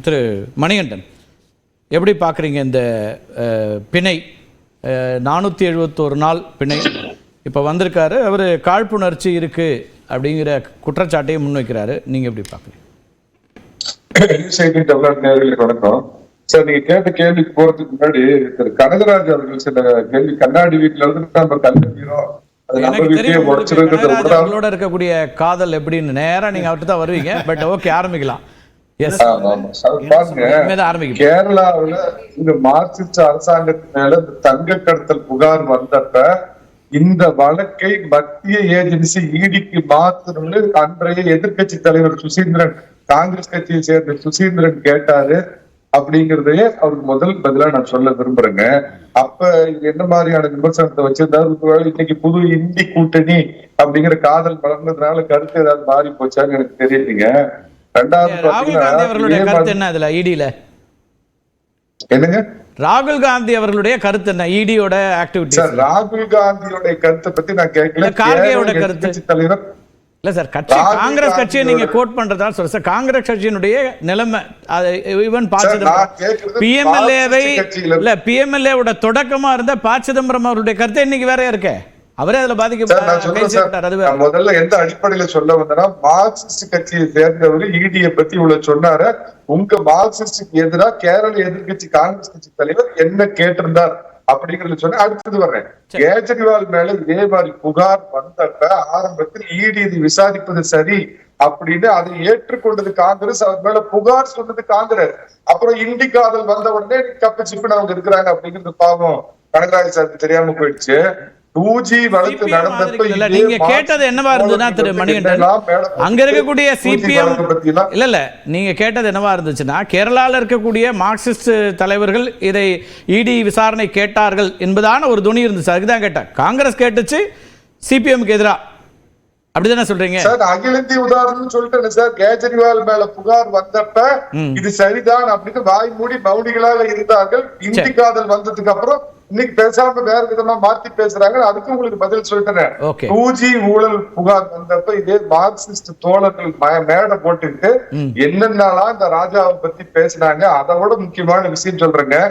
திரு மணிகண்டன், எப்படி பார்க்குறீங்க இந்த பிணை 471 நாள் பிணை இப்போ வந்திருக்காரு, அவர் காழ்ப்புணர்ச்சி இருக்குது அப்படிங்கிற குற்றச்சாட்டையும் முன்வைக்கிறாரு, நீங்கள் எப்படி பார்க்குறீங்க? வணக்கம் சார். நீங்க கேட்ட கேள்விக்கு போறதுக்கு முன்னாடி திரு கனகராஜ் அவர்கள் சில கேள்வி கண்ணாடி வீட்டுல வந்து நம்ம கல்விக்கிறோம் அவங்களோட இருக்கக்கூடிய காதல் எப்படின்னு நேரா நீங்க அவர்கிட்ட தான் வருவீங்க. பட் ஓகே, ஆரம்பிக்கலாம். கேரளாவுல இந்த மார்க்சிஸ்ட் அரசாங்கத்தின் மேல தங்க கடத்தல் புகார் வந்தப்ப இந்த வழக்கை மத்திய ஏஜென்சி இடிக்கு மாத்தணும்னு அன்றைய எதிர்கட்சி தலைவர் சுசீந்திரன், காங்கிரஸ் கட்சியை சேர்ந்த சுசீந்திரன் கேட்டாரு. அப்படிங்கறதையே அவருக்கு முதல் பதிலா நான் சொல்ல விரும்புறேங்க. அப்ப என்ன மாதிரியான விமர்சனத்தை வச்சிருந்தாரு? இன்னைக்கு புது இந்தி கூட்டணி அப்படிங்கிற காதல் வளர்ந்ததுனால கருத்து ஏதாவது மாறி போச்சான்னு எனக்கு தெரியலீங்க. என்னங்க ராகுல் காந்தி அவர்களுடைய கருத்து என்ன? இடியோட ஆக்டிவிட்டி. ராகுல் காந்தியோட கருத்தை பத்தி நான் கேட்கல. கார்கேயோட கருத்து தலைவர் இல்ல சார். கட்சி காங்கிரஸ் கட்சியை நீங்க கோட் பண்றதா சொல்ல சார். காங்கிரஸ் கட்சியினுடைய நிலைமை ஈவன் பிஎம்எல்ஏவை இல்ல பிஎம்எல்ஏவோட தொடக்கமா இருந்த ப. சிதம்பரம் அவருடைய கருத்து இன்னைக்கு வேற இருக்கு. அவரே அதுல பாதிக்கப்பட்டார். முதல்ல எந்த அடிப்படையில சொல்ல வந்தா, மார்க்சிஸ்ட் கட்சியை சேர்ந்தவர் இடியை பத்தி இவ்வளவு சொன்னாரு. உங்க மார்க்சிஸ்டுக்கு எதிராக கேரள எதிர்கட்சி காங்கிரஸ் கட்சி தலைவர் என்ன கேட்டிருந்தார் அப்படிங்கறத சொன்ன. அடுத்தது வர்றேன். கேஜ்ரிவால் மேல இதே மாதிரி புகார் வந்தப்ப ஆரம்பத்தில் இடி இது விசாரிப்பது சரி அப்படின்னு அதை ஏற்றுக்கொண்டது காங்கிரஸ், அவர் மேல புகார் சொன்னது காங்கிரஸ். அப்புறம் இந்தி காதல் வந்த உடனே கப்ப சிப்புன்னு அவங்க இருக்கிறாங்க அப்படிங்கிறது பாவம் கனகராஜ் சாருக்கு தெரியாம போயிடுச்சு. 2G வழக்கு நடந்தப்ப நீங்க கேட்டது என்னவா இருந்ததுன்னா திரு மணிகண்டன், அங்க இருக்கக்கூடிய சிபிஎம் இல்ல நீங்க கேட்டது என்னவா இருந்துச்சுன்னா, கேரளால இருக்கக்கூடிய மார்க்சிஸ்ட் தலைவர்கள் இதை இடி விசாரணை கேட்டார்கள் என்பதான ஒரு துணி இருந்துச்சு. அதுக்குதான் கேட்டேன். காங்கிரஸ் கேட்டுச்சு சிபிஎம்க்கு எதிரா, அப்படிதானே சொல்றீங்க சார்? அகில இந்திய உதாரணம் சொல்லிட்டேன் சார். கேஜ்ரிவால் மேல புகார் வந்தப்ப இது சரிதான் அப்படின்னு வாய் மூடி மௌனிகளாக இருந்தார்கள். இந்தி காதல் வந்ததுக்கு அப்புறம் இன்னைக்கு பேசாம வேற விதமா மாத்தி பேசுறாங்க. அதுக்கு உங்களுக்கு பதில் சொல்லிட்டேன். 2G ஊழல் புகார் வந்தப்ப இதே மார்க்சிஸ்ட் தோழர்கள் மேடை போட்டுட்டு என்னென்னலாம் இந்த ராஜாவை பத்தி பேசினாங்க. அதோட முக்கியமான விஷயம் சொல்றேங்க,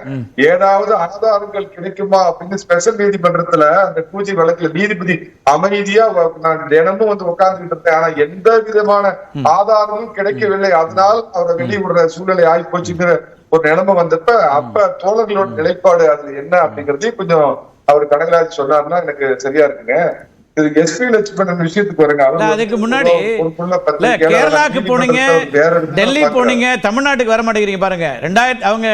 ஏதாவது ஆதாரங்கள் கிடைக்குமா அப்படின்னு ஸ்பெஷல் நீதிமன்றத்துல அந்த 2G வழக்குல நீதிபதி அமைதியா நான் தினமும் வந்து உட்கார்ந்துட்டு இருந்தேன். ஆனா எந்த விதமான ஆதாரமும் கிடைக்கவில்லை. அதனால் அவரை வெளியிடுற சூழ்நிலை ஆகி போச்சுங்கிற ஒரு நிலைமை வந்தப்ப அப்ப தோழர்களோட நிலைப்பாடு அது என்ன அப்படிங்கறதையும் கொஞ்சம் அவர் கனகராஜ் சொன்னாருன்னா எனக்கு சரியா இருக்குங்க. எஸ்பி லட்சுமணன் விஷயத்துக்கு வருங்க. அதுக்கு முன்னாடி கேரளாக்கு போனீங்க, டெல்லி போனீங்க, தமிழ்நாட்டுக்கு வர மாட்டேங்கிறீங்க பாருங்க. 2000 அவங்க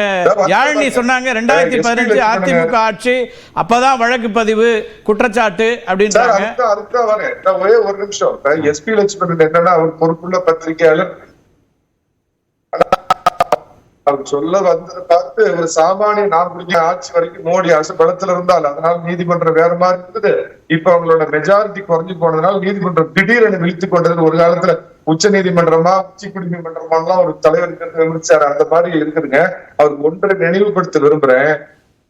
யாழினி சொன்னாங்க 2015 அதிமுக ஆட்சி, அப்பதான் வழக்கு பதிவு குற்றச்சாட்டு அப்படின்னு. அதுதான் வரேன். ஒரே ஒரு நிமிஷம். எஸ்பி லட்சுமணன் என்னன்னா அவர் பொறுப்புள்ள பத்திரிகையாளர். அவர் சொல்ல வந்ததை பார்த்து ஒரு சாமானிய நான் முடிஞ்ச ஆட்சி வரைக்கும் மோடி அரசு பலத்துல இருந்தால் அதனால நீதிமன்றம் வேற மாதிரி இருந்தது. இப்ப அவங்களோட மெஜாரிட்டி குறைஞ்சு போனதுனால நீதிமன்றம் திடீரென விழித்துக் கொண்டது. ஒரு காலத்துல உச்ச நீதிமன்றமா உச்சி குடிநீதிமன்றமா ஒரு தலைவர் விமர்சிச்சாரு. அந்த மாதிரி இருக்குதுங்க. அவருக்கு ஒன்றை நினைவுபடுத்த விரும்புறேன்.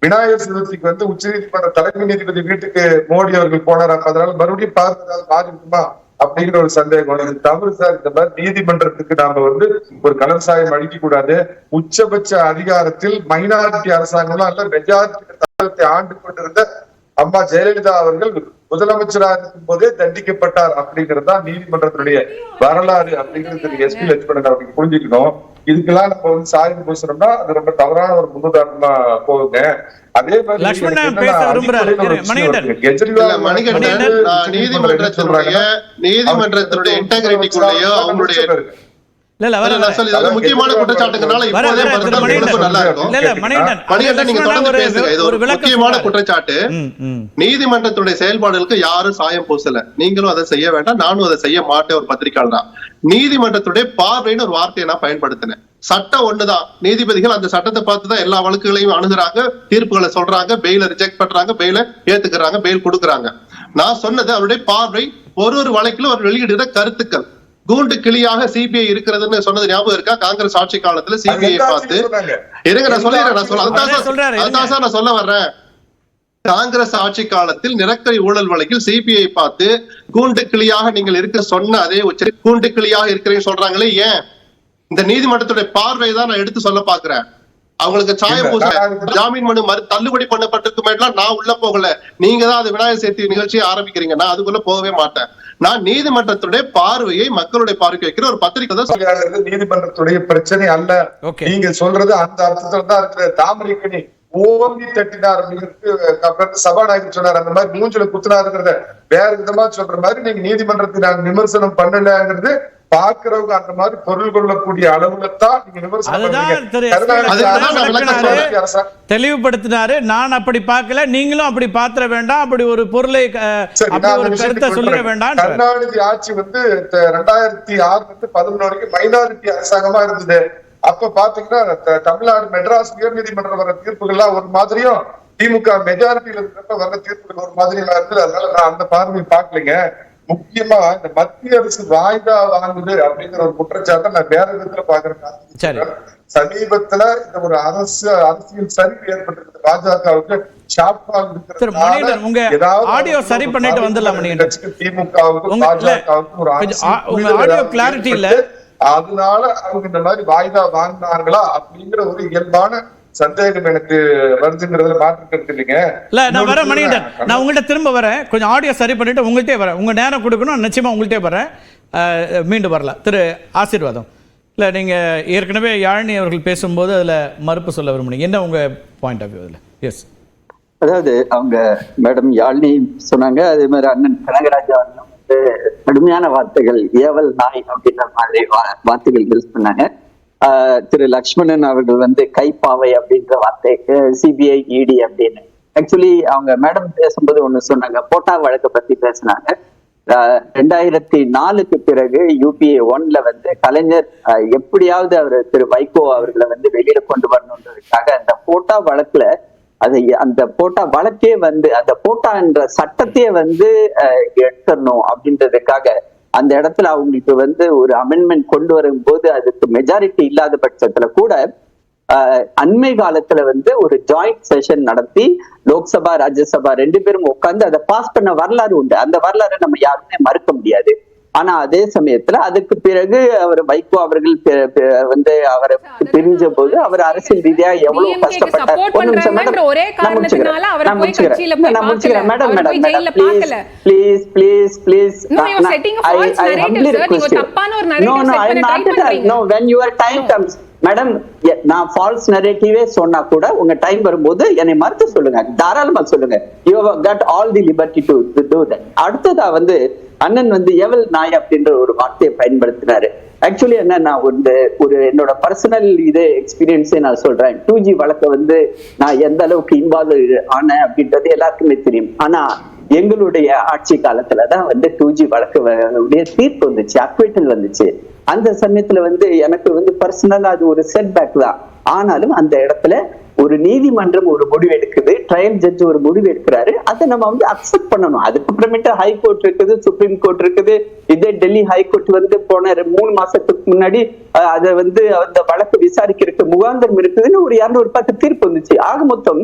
விநாயகர் சதுர்த்திக்கு வந்து உச்ச நீதிமன்ற தலைமை நீதிபதி வீட்டுக்கு மோடி அவர்கள் போனார். அப்ப அதனால மறுபடியும் பார்த்ததால் மாறி இருக்குமா அப்படிங்கிற ஒரு சந்தேகம். இது தவறு சார். இந்த மாதிரி நீதிமன்றத்துக்கு நாம வந்து ஒரு கலர் சாயம் அடிக்க கூடாது. உச்சபட்ச அதிகாரத்தில் மைனாரிட்டி அரசாங்கம்லாம் அல்ல, மெஜாரிட்டி தமிழகத்தை ஆண்டு கொண்டிருந்த அம்மா ஜெயலலிதா அவர்கள் முதலமைச்சராக இருக்கும் போதே தண்டிக்கப்பட்டார் அப்படிங்கிறது தான் நீதிமன்றத்தினுடைய வரலாறு அப்படிங்கிறது எஸ்பி லட்சுமணன் அவருக்கு புரிஞ்சுக்கணும். இதுக்கெல்லாம் நம்ம வந்து சாயம் பூசணும்னா அது ரொம்ப தவறான ஒரு முன்னுதாரணமா போகுங்க. அதே மாதிரி நீதிமன்றத்தினுடைய இன்டெகிரிட்டிக்குள்ளேயோ அவங்களுடைய முக்கியமான குற்றச்சாட்டு நீதிமன்றத்துடைய செயல்பாடுகளுக்கு யாரும் சாயம் பூசல. நீங்களும் அதை செய்ய வேண்டாம், நானும் அதை செய்ய மாட்டேன். ஒரு பத்திரிகையாளர் தான். நீதிமன்றத்துடைய பார்வைன்னு ஒரு வார்த்தையை நான் பயன்படுத்தினேன். சட்டம் ஒண்ணுதான். நீதிபதிகள் அந்த சட்டத்தை பார்த்துதான் எல்லா வழக்குகளையும் அணுகுறாங்க, தீர்ப்புகளை சொல்றாங்க, பெயில ரிஜெக்ட் பண்றாங்க, பெயில ஏத்துக்கிறாங்க, பெயில் கொடுக்குறாங்க. நான் சொன்னது அவருடைய பார்வை. ஒரு வழக்கிலும் அவர் வெளியிடுகிற கருத்துக்கள். கூண்டு கிளியாக சிபிஐ இருக்கிறதுன்னு சொன்னது ஞாபகம் இருக்கா? காங்கிரஸ் ஆட்சி காலத்துல சிபிஐ பார்த்து இருங்க நான் சொல்லிடுறேன். நான் சொல்ல வர்றேன். காங்கிரஸ் ஆட்சி காலத்தில் நிலக்கரி ஊழல் வழக்கில் சிபிஐ பார்த்து கூண்டு கிளியாக நீங்கள் இருக்க சொன்ன அதே கூண்டு கிளியாக இருக்கிறீங்க சொல்றாங்களே. ஏன் இந்த நீதிமன்றத்துடைய பார்வை தான் நான் எடுத்து சொல்ல பாக்குறேன். அவங்களுக்கு சாயம் பூச ஜாமீன் மனு தள்ளுபடி பண்ணப்பட்டிருக்கு மேலாம் நான் உள்ள போகல. நீங்க தான் அது விநாயகர் சதுர்த்தி நிகழ்ச்சியை ஆரம்பிக்கிறீங்க, நான் அதுக்குள்ள போகவே மாட்டேன். நான் நீதிமன்றத்துடைய பார்வையை மக்களுடைய பார்வைக்கு வைக்கிற ஒரு பத்திரிகை தான். நீதிமன்றத்துடைய பிரச்சனை அல்ல, நீங்க சொல்றது அந்த அர்த்தத்துல தான் இருக்கிற. தாமரைக்கணி ஓங்கி தட்டினார் சபாநாயகர் சொன்னார், அந்த மாதிரி மூஞ்சில குத்துனாருங்கிறத வேற விதமா சொல்ற மாதிரி நீங்க நீதிமன்றத்தை நாங்க விமர்சனம் பண்ணலங்கிறது பாக்குறவங்க அந்த மாதிரி பொருள் கொள்ளக்கூடிய அளவுல தான் நீங்க விமர்சனம் தெளிவுபடுத்தினாரு. நான் அப்படி பார்க்கல, நீங்களும் அப்படி பாத்திர வேண்டாம், அப்படி ஒரு பொருளை கருத்தை சொல்லிட வேண்டாம். கருணாநிதி ஆட்சி 2006 11 வரைக்கும் மைனாரிட்டி அரசாங்கமா இருந்தது. அப்ப பாத்தீங்கன்னா தமிழ்நாடு மெட்ராஸ் உயர் நீதிமன்றம் வர தீர்ப்புகள்லாம் ஒரு மாதிரியும், திமுக மெஜாரிட்டியில இருக்கிறப்ப வர்ற தீர்ப்புகள் ஒரு மாதிரியா இருந்தது. அதனால நான் அந்த பார்வையை பார்க்கலைங்க. முக்கியமா இந்த மத்திய அரசு வாய்தா வாங்குது அப்படிங்கிற ஒரு குற்றச்சாட்டை நான் வேற விதத்துல பாக்குறேன். சமீபத்துல இந்த ஒரு அரசியல் சரிவு ஏற்பட்டிருக்கு பாஜகவுக்கு. ஆடியோ சரி பண்ணிட்டு வந்துடலாம். திமுகவுக்கும் பாஜகவுக்கும் ஒரு ஆடியோ கிளாரிட்டி இல்ல, அதனால அவங்க இந்த மாதிரி வாய்தா வாங்கினாங்களா அப்படிங்கிற ஒரு இயல்பான சந்தேகம் எனக்கு வருதுங்கிறதுல மாற்று இல்லைங்க. இல்ல நான் வரேன் மணிகண்டன், நான் உங்கள்கிட்ட திரும்ப வரேன். கொஞ்சம் ஆடியோ சரி பண்ணிட்டு உங்கள்கிட்டே வரேன். உங்க நேரம் கொடுக்கணும், நிச்சயமா உங்கள்கிட்டே வரேன். மீண்டும் வரலாம். திரு ஆசீர்வாதம், இல்ல நீங்க ஏற்கனவே யாழினி அவர்கள் பேசும்போது அதுல மறுப்பு சொல்ல விரும்புனீங்க, என்ன உங்க பாயிண்ட் ஆஃப் வியூ அதுல? எஸ், அதாவது அவங்க மேடம் யாழினி சொன்னாங்க, அதே மாதிரி அண்ணன் கனகராஜா வந்து கடுமையான வார்த்தைகள், ஏவல் நாய் அப்படின்ற மாதிரி வார்த்தைகள் யூஸ் பண்ணாங்க. திரு லக்ஷ்மணன் அவர்கள் வந்து கைப்பாவை அப்படின்ற வார்த்தை, சிபிஐ இடி அப்படின்னு. ஆக்சுவலி அவங்க மேடம் பேசும்போது ஒண்ணு சொன்னாங்க, போட்டா வழக்கை பத்தி பேசினாங்க. 2004க்கு பிறகு UPA 1ல வந்து கலைஞர் எப்படியாவது அவர் திரு வைகோ அவர்களை வந்து வெளியில கொண்டு வரணுன்றதுக்காக அந்த போட்டா வழக்குல அந்த போட்டா வழக்கே வந்து அந்த போட்டா என்ற சட்டத்தையே வந்து எடுத்துடணும் அப்படின்றதுக்காக அந்த இடத்துல அவங்களுக்கு வந்து ஒரு அமெண்ட்மெண்ட் கொண்டு வரும்போது அதுக்கு மெஜாரிட்டி இல்லாத பட்சத்துல கூட அண்மை காலத்துல வந்து ஒரு ஜாயிண்ட் செஷன் நடத்தி லோக்சபா ராஜ்யசபா 2 பேரும் உட்கார்ந்து அதை பாஸ் பண்ண வரலாறு உண்டு. அந்த வரலாறை நம்ம யாருமே மறுக்க முடியாது. ஆனா அதே சமயத்துல அதுக்கு பிறகு அவர் வைகோ அவர்கள் வந்து அவரை பிரிஞ்ச போது அவர் அரசியல் ரீதியா எவ்வளவு கஷ்டப்பட்டார். ஒரு நிமிஷம் மேடம், நான் முடிச்சுக்கிறேன் madam. Please please please when your time comes madam, நான் ஃபால்ஸ் நரேட்டிவே சொன்னா கூட உங்க டைம் வரும்போது என்னை மறுத்து சொல்லுங்க, தாராளமா சொல்லுங்க. You have got all the liberty to do that. அடுத்ததா வந்து அண்ணன் வந்து எவல் நாய் அப்படின்ற ஒரு வார்த்தையை பயன்படுத்தினாரு. ஆக்சுவலி என்ன, நான் ஒரு என்னோட பர்சனல் இது எக்ஸ்பீரியன்ஸே நான் சொல்றேன். 2G வழக்க வந்து நான் எந்த அளவுக்கு இன்வால்வ் ஆனேன் அப்படின்றது எல்லாருக்குமே தெரியும். ஆனா எங்களுடைய ஆட்சி காலத்துலதான் வந்து 2G வழக்கு தீர்ப்பு வந்துச்சு, அக்விட்டல் வந்துச்சு. அந்த சமயத்துல வந்து எனக்கு வந்து பர்சனலா அது ஒரு செட்பேக் தான். ஆனாலும் அந்த இடத்துல ஒரு நீதிமன்றம் ஒரு முடிவு எடுக்குது, ட்ரையல் ஜட்ஜ் ஒரு முடிவு எடுக்கிறாரு, அதை நம்ம வந்து அக்செப்ட் பண்ணணும். அதுக்கப்புறமேட்டு ஹைகோர்ட் இருக்குது, சுப்ரீம் கோர்ட் இருக்குது. இதே டெல்லி ஹைகோர்ட் வந்து போன 3 மாசத்துக்கு முன்னாடி அதை வந்து அந்த வழக்கு விசாரிக்கிறதுக்கு முகாந்திரம் இருக்குதுன்னு ஒரு 210 தீர்ப்பு வந்துச்சு. ஆக மொத்தம்